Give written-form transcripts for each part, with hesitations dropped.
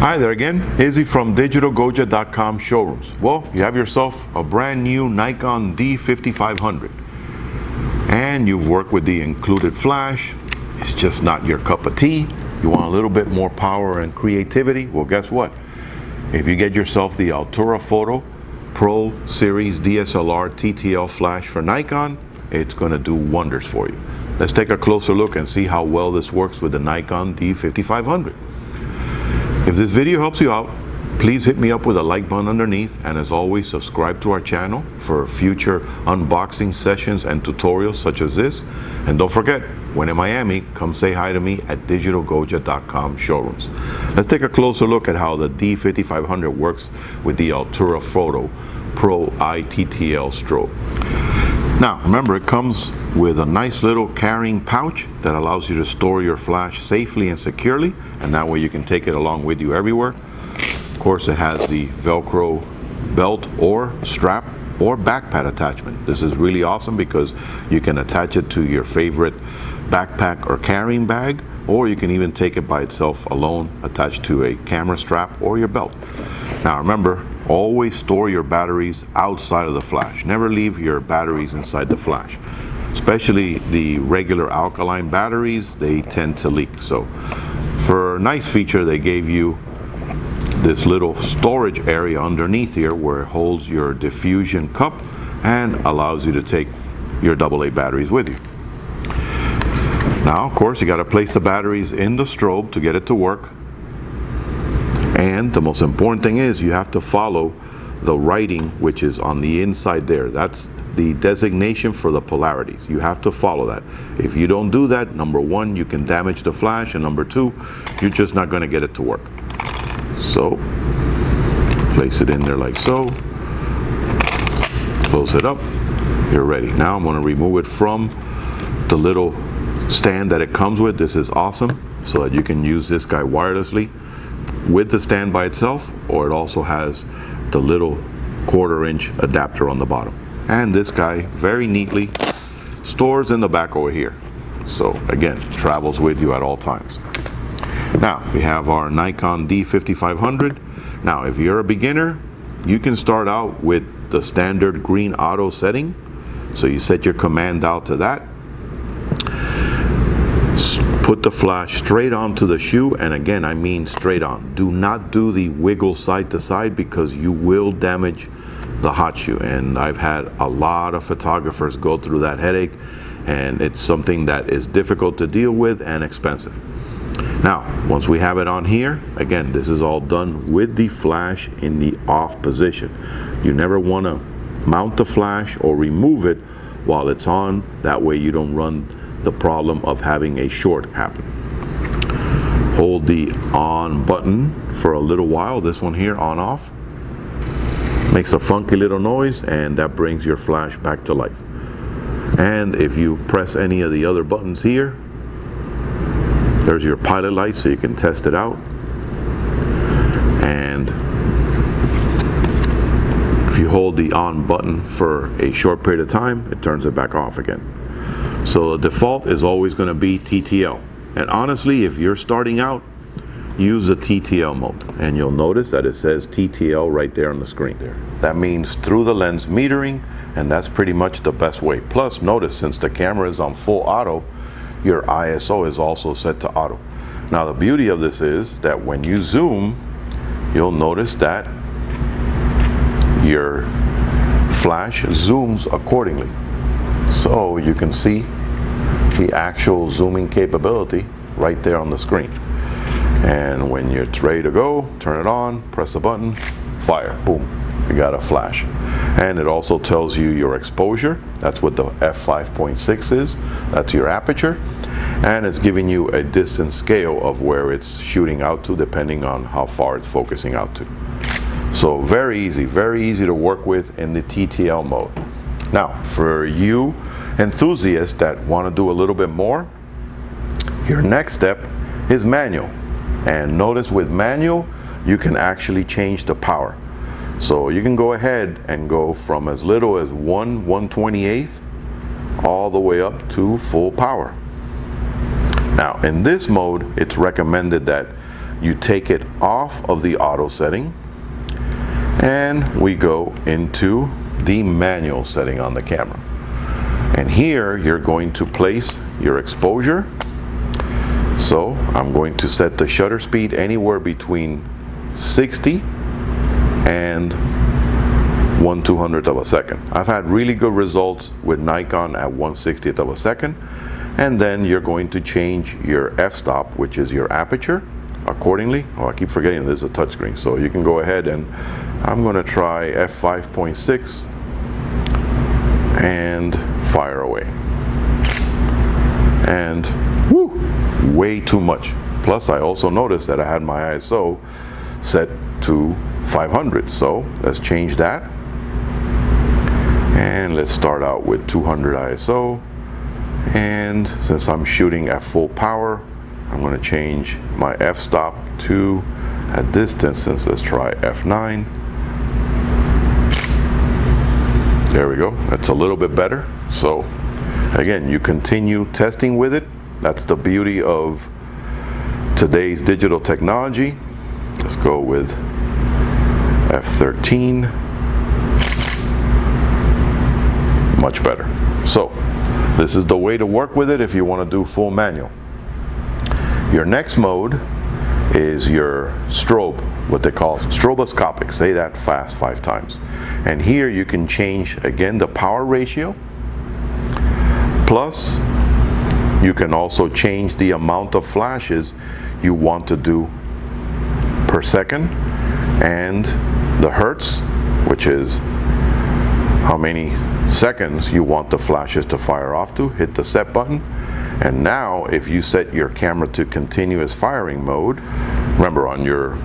Hi there again, Izzy from DigitalGoja.com showrooms. Well, you have yourself a brand new Nikon D5500 and you've worked with the included flash. It's just not your cup of tea. You want a little bit more power and creativity. Well, guess what? If you get yourself the Altura Photo Pro Series DSLR TTL flash for Nikon, it's going to do wonders for you. Let's take a closer look and see how well this works with the Nikon D5500. If this video helps you out, please hit me up with a like button underneath, and as always, subscribe to our channel for future unboxing sessions and tutorials such as this. And don't forget, when in Miami, come say hi to me at DigitalGoja.com showrooms. Let's take a closer look at how the D5500 works with the Altura Photo Pro I-TTL strobe. Now, remember, it comes with a nice little carrying pouch that allows you to store your flash safely and securely, and that way you can take it along with you everywhere. Of course, it has the Velcro belt or strap or backpack attachment. This is really awesome because you can attach it to your favorite backpack or carrying bag, or you can even take it by itself alone, attached to a camera strap or your belt. Now remember, always store your batteries outside of the flash. Never leave your batteries inside the flash. Especially the regular alkaline batteries, they tend to leak. So for a nice feature, they gave you this little storage area underneath here where it holds your diffusion cup and allows you to take your AA batteries with you. Now, of course, you got to place the batteries in the strobe to get it to work. And the most important thing is you have to follow the writing which is on the inside there. That's the designation for the polarities. You have to follow that. If you don't do that, number one, you can damage the flash, and number two, you're just not going to get it to work. So place it in there like so, close it up, you're ready. Now I'm going to remove it from the little stand that it comes with. This is awesome, so that you can use this guy wirelessly with the stand by itself, or it also has the little 1/4-inch adapter on the bottom. And this guy very neatly stores in the back over here. So again, travels with you at all times. Now we have our Nikon D5500. Now if you're a beginner, you can start out with the standard green auto setting. So you set your command out to that. Put the flash straight onto the shoe, and again, I mean straight on. Do not do the wiggle side to side because you will damage the hot shoe, and I've had a lot of photographers go through that headache, and it's something that is difficult to deal with and expensive. Now, once we have it on here, again, this is all done with the flash in the off position. You never want to mount the flash or remove it while it's on. That way you don't run the problem of having a short happen. Hold the on button for a little while. This one here, on off, makes a funky little noise, and that brings your flash back to life. And if you press any of the other buttons here, there's your pilot light, so you can test it out. And if you hold the on button for a short period of time, it turns it back off again. So the default is always going to be TTL. And honestly, if you're starting out, use the TTL mode, and you'll notice that it says TTL right there on the screen there. That means through the lens metering, and that's pretty much the best way. Plus, notice since the camera is on full auto, your ISO is also set to auto. Now the beauty of this is that when you zoom, you'll notice that your flash zooms accordingly. So you can see the actual zooming capability right there on the screen. And when you're ready to go, turn it on, press the button, fire, boom, you got a flash. And it also tells you your exposure. That's what the f5.6 is. That's your aperture. And it's giving you a distance scale of where it's shooting out to, depending on how far it's focusing out to. So very easy to work with in the TTL mode. Now, for you enthusiasts that want to do a little bit more, your next step is manual. And notice with manual, you can actually change the power. So you can go ahead and go from as little as 1/128th all the way up to full power. Now in this mode, it's recommended that you take it off of the auto setting and we go into the manual setting on the camera. And here you're going to place your exposure. So I'm going to set the shutter speed anywhere between 60 and 1/200th of a second. I've had really good results with Nikon at 1/60th of a second. And then you're going to change your f-stop, which is your aperture, accordingly. Oh, I keep forgetting this is a touchscreen. So you can go ahead and I'm going to try f5.6 and fire away. And whoo, way too much. Plus I also noticed that I had my ISO set to 500. So let's change that. And let's start out with 200 ISO. And since I'm shooting at full power, I'm going to change my f-stop to, at this distance, let's try f9. There we go. That's a little bit better. So again, you continue testing with it. That's the beauty of today's digital technology. Let's go with f13. Much better. So this is the way to work with it if you want to do full manual. Your next mode is your strobe, what they call stroboscopic. Say that fast 5 times. And here you can change again the power ratio. Plus you can also change the amount of flashes you want to do per second, and the hertz, which is how many seconds you want the flashes to fire off to. Hit the set button. And now if you set your camera to continuous firing mode, remember on your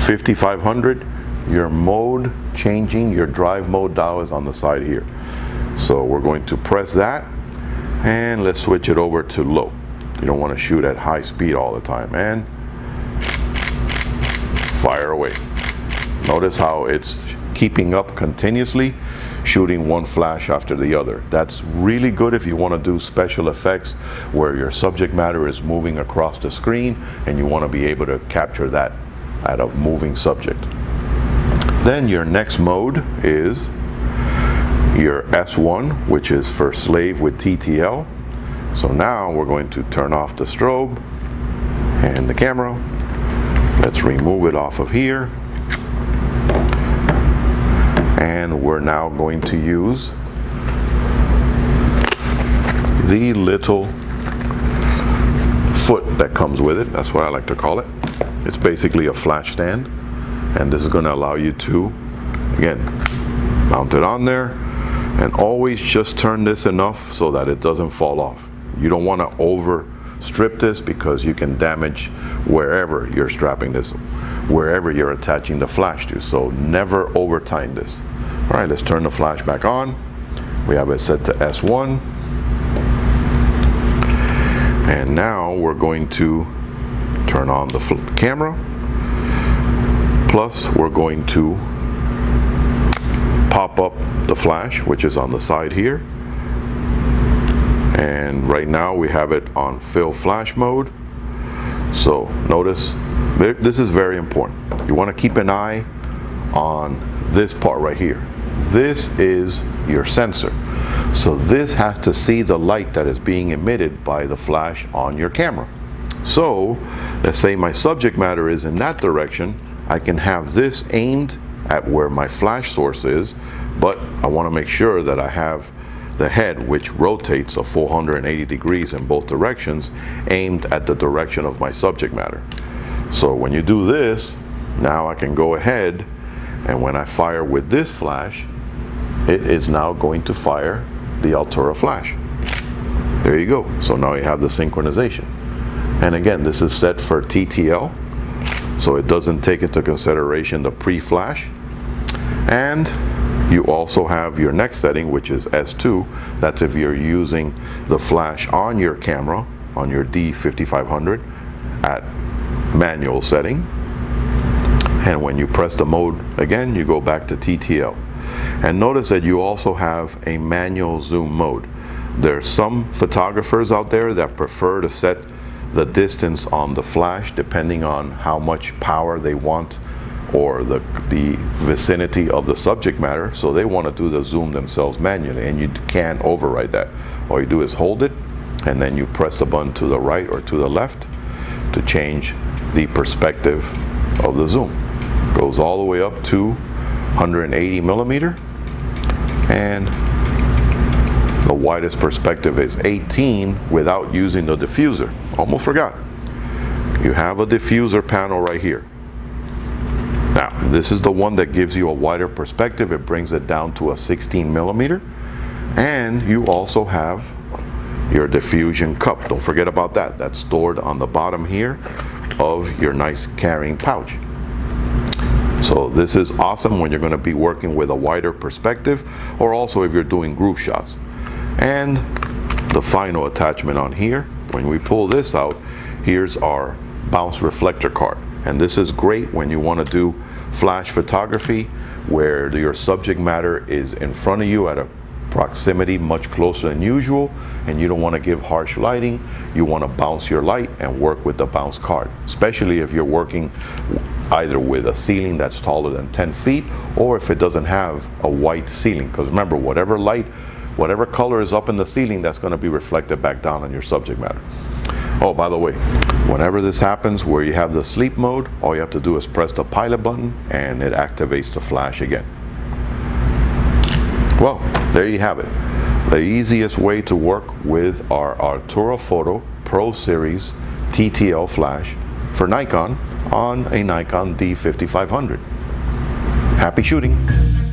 5500, your mode changing, your drive mode dial is on the side here. So we're going to press that and let's switch it over to low. You don't want to shoot at high speed all the time. And fire away. Notice how it's keeping up continuously, shooting one flash after the other. That's really good if you want to do special effects where your subject matter is moving across the screen and you want to be able to capture that at a moving subject. Then your next mode is your S1, which is for slave with TTL. So now we're going to turn off the strobe and the camera. Let's remove it off of here. And we're now going to use the little foot that comes with it. That's what I like to call it. It's basically a flash stand. And this is going to allow you to, again, mount it on there. And always just turn this enough so that it doesn't fall off. You don't want to over strip this because you can damage wherever you're strapping this, wherever you're attaching the flash to. So never over tighten this. All right, let's turn the flash back on. We have it set to S1. And now we're going to turn on the camera. Plus we're going to pop up the flash, which is on the side here. And right now we have it on fill flash mode. So notice, this is very important. You want to keep an eye on this part right here. This is your sensor. So this has to see the light that is being emitted by the flash on your camera. So let's say my subject matter is in that direction. I can have this aimed at where my flash source is, but I want to make sure that I have the head, which rotates a 480 degrees in both directions, aimed at the direction of my subject matter. So when you do this, now I can go ahead, and when I fire with this flash, it is now going to fire the Altura flash. There you go. So now you have the synchronization. And again, this is set for TTL, so it doesn't take into consideration the pre-flash. And you also have your next setting, which is S2. That's if you're using the flash on your camera, on your D5500 at manual setting. And when you press the mode again, you go back to TTL. And notice that you also have a manual zoom mode. There are some photographers out there that prefer to set the distance on the flash depending on how much power they want or the vicinity of the subject matter. So they want to do the zoom themselves manually, and you can't override that. All you do is hold it, and then you press the button to the right or to the left to change the perspective of the zoom. Goes all the way up to 180 millimeter, and the widest perspective is 18 without using the diffuser. Almost forgot. You have a diffuser panel right here. Now, this is the one that gives you a wider perspective. It brings it down to a 16 millimeter. And you also have your diffusion cup. Don't forget about that. That's stored on the bottom here of your nice carrying pouch. So this is awesome when you're going to be working with a wider perspective, or also if you're doing group shots. And the final attachment on here, when we pull this out, here's our bounce reflector card. And this is great when you want to do flash photography where your subject matter is in front of you at a proximity much closer than usual, and you don't want to give harsh lighting. You want to bounce your light and work with the bounce card, especially if you're working either with a ceiling that's taller than 10 feet, or if it doesn't have a white ceiling, because remember, whatever light, whatever color is up in the ceiling, that's going to be reflected back down on your subject matter. Oh, by the way, whenever this happens where you have the sleep mode, all you have to do is press the pilot button and it activates the flash again. Well, there you have it. The easiest way to work with our Altura Photo Pro Series TTL flash for Nikon on a Nikon D5500. Happy shooting!